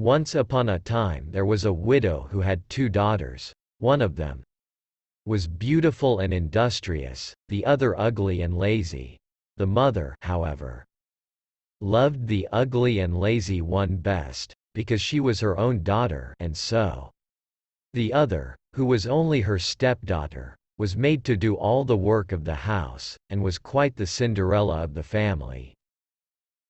Once upon a time there was a widow who had 2 daughters. One of them was beautiful and industrious, the other ugly and lazy. The mother, however, loved the ugly and lazy one best, because she was her own daughter, and so the other, who was only her stepdaughter, was made to do all the work of the house, and was quite the Cinderella of the family.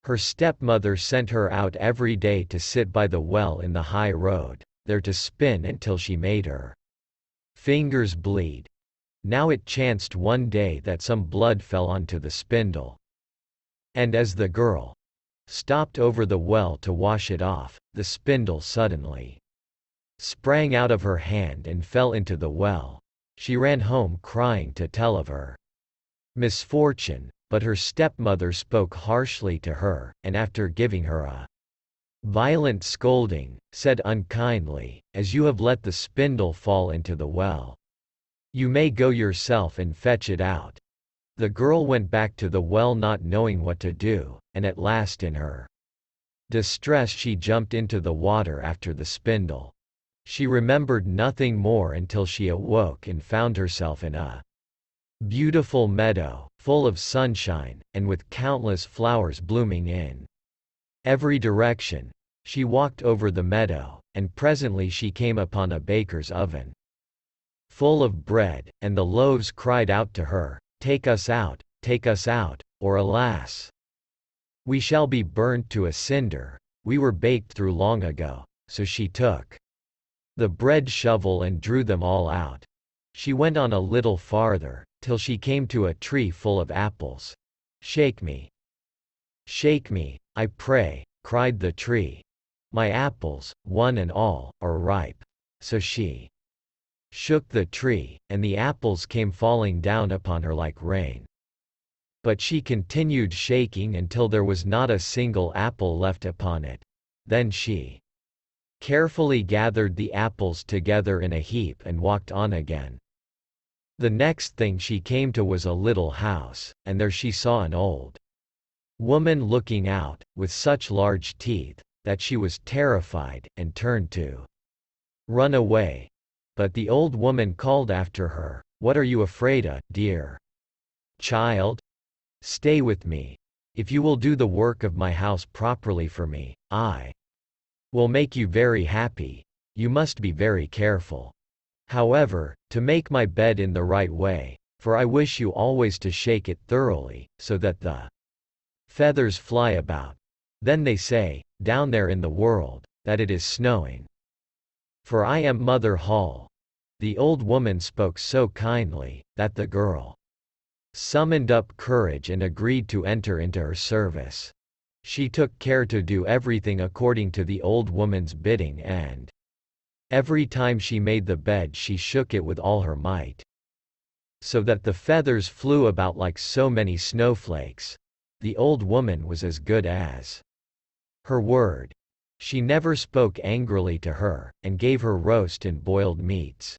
Her stepmother sent her out every day to sit by the well in the high road, there to spin until she made her fingers bleed. Now it chanced one day that some blood fell onto the spindle, and as the girl stopped over the well to wash it off, the spindle suddenly sprang out of her hand and fell into the well. She ran home crying to tell of her misfortune, but her stepmother spoke harshly to her, and after giving her a violent scolding, said unkindly, "As you have let the spindle fall into the well, you may go yourself and fetch it out." The girl went back to the well not knowing what to do, and at last in her distress she jumped into the water after the spindle. She remembered nothing more until she awoke and found herself in a beautiful meadow, full of sunshine, and with countless flowers blooming in every direction. She walked over the meadow, and presently she came upon a baker's oven full of bread, and the loaves cried out to her, take us out, or alas, we shall be burnt to a cinder, we were baked through long ago." So she took the bread shovel and drew them all out. She went on a little farther, till she came to a tree full of apples. Shake me, I pray," cried the tree. "My apples, one and all, are ripe." So she shook the tree, and the apples came falling down upon her like rain. But she continued shaking until there was not a single apple left upon it. Then she carefully gathered the apples together in a heap and walked on again. The next thing she came to was a little house, and there she saw an old woman looking out, with such large teeth, that she was terrified, and turned to run away. But the old woman called after her, "What are you afraid of, dear child? Stay with me. If you will do the work of my house properly for me, I will make you very happy. You must be very careful, however, to make my bed in the right way, for I wish you always to shake it thoroughly, so that the feathers fly about. Then they say, down there in the world, that it is snowing. For I am Mother Hall." The old woman spoke so kindly, that the girl summoned up courage and agreed to enter into her service. She took care to do everything according to the old woman's bidding, and every time she made the bed she shook it with all her might, so that the feathers flew about like so many snowflakes. The old woman was as good as her word. She never spoke angrily to her, and gave her roast and boiled meats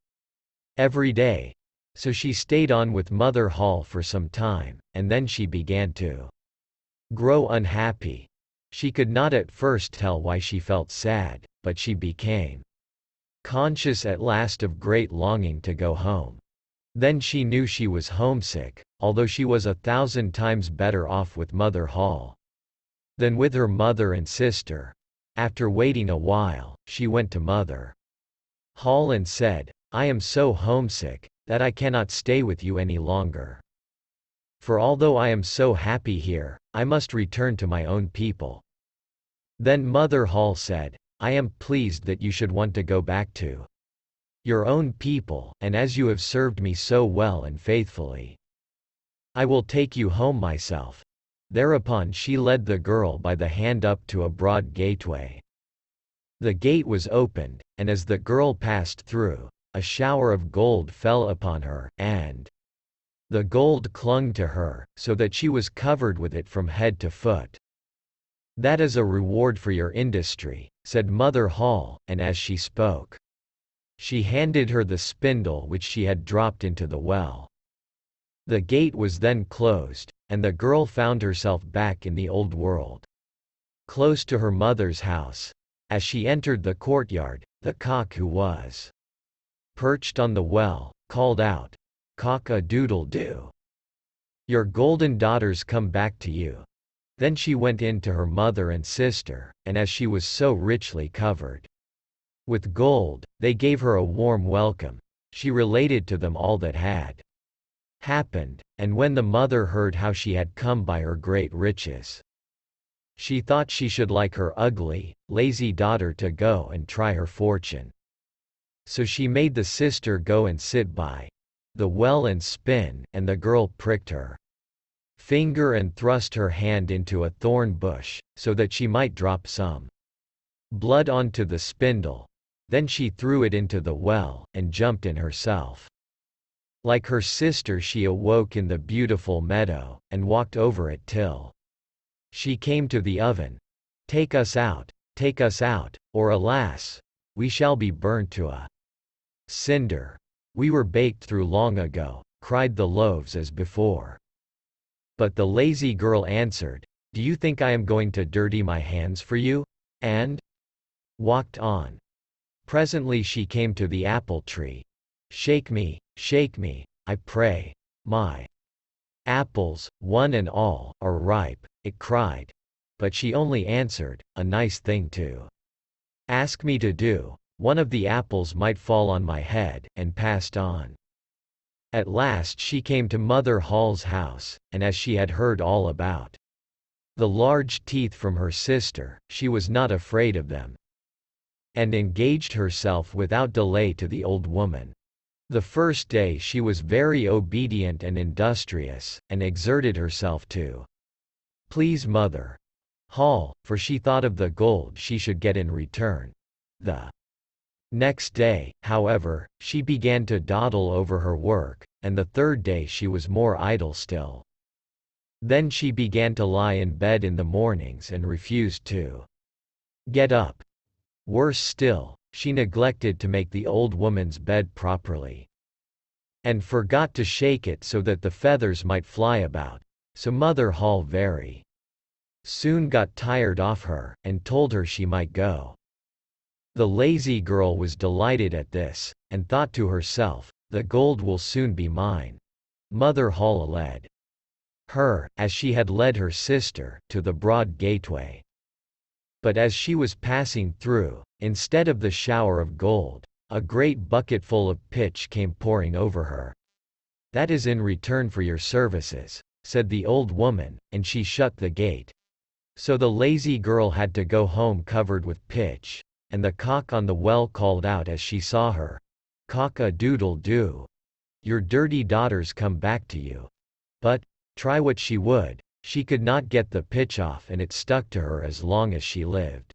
every day. So she stayed on with Mother Hall for some time, and then she began to grow unhappy. She could not at first tell why she felt sad, but she became conscious at last of great longing to go home. Then she knew she was homesick, although she was 1,000 times better off with Mother Hall than with her mother and sister. After waiting a while, she went to Mother Hall and said, "I am so homesick, that I cannot stay with you any longer. For although I am so happy here, I must return to my own people." Then Mother Hall said, "I am pleased that you should want to go back to your own people, and as you have served me so well and faithfully, I will take you home myself." Thereupon she led the girl by the hand up to a broad gateway. The gate was opened, and as the girl passed through, a shower of gold fell upon her, and the gold clung to her, so that she was covered with it from head to foot. "That is a reward for your industry," said Mother Hall, and as she spoke, she handed her the spindle which she had dropped into the well. The gate was then closed, and the girl found herself back in the old world, close to her mother's house. As she entered the courtyard, the cock who was perched on the well, called out, "Cock-a-doodle-doo! Your golden daughters come back to you." Then she went in to her mother and sister, and as she was so richly covered with gold, they gave her a warm welcome. She related to them all that had happened, and when the mother heard how she had come by her great riches, she thought she should like her ugly, lazy daughter to go and try her fortune. So she made the sister go and sit by the well and spin, and the girl pricked her finger and thrust her hand into a thorn bush, so that she might drop some blood onto the spindle. Then she threw it into the well, and jumped in herself. Like her sister, she awoke in the beautiful meadow, and walked over it till she came to the oven. Take us out, or alas, we shall be burnt to a cinder. We were baked through long ago, cried the loaves as before. But the lazy girl answered, Do you think I am going to dirty my hands for you? And walked on. Presently she came to the apple tree. Shake me, I pray. My apples, one and all, are ripe, it cried. But she only answered, A nice thing to ask me to do. One of the apples might fall on my head, and passed on. At last she came to Mother Hall's house, and as she had heard all about the large teeth from her sister, she was not afraid of them, and engaged herself without delay to the old woman. The first day she was very obedient and industrious, and exerted herself to please Mother Hall, for she thought of the gold she should get in return. The next day, however, she began to dawdle over her work, and the third day she was more idle still. Then she began to lie in bed in the mornings and refused to get up. Worse still, she neglected to make the old woman's bed properly, and forgot to shake it so that the feathers might fly about. So Mother Hall very soon got tired of her, and told her she might go. The lazy girl was delighted at this, and thought to herself, The gold will soon be mine. Mother Hall led her, as she had led her sister, to the broad gateway. But as she was passing through, instead of the shower of gold, a great bucketful of pitch came pouring over her. That is in return for your services, said the old woman, and she shut the gate. So the lazy girl had to go home covered with pitch, and the cock on the well called out as she saw her, Cock-a-doodle-doo! Your dirty daughters come back to you. But, try what she would, she could not get the pitch off, and it stuck to her as long as she lived.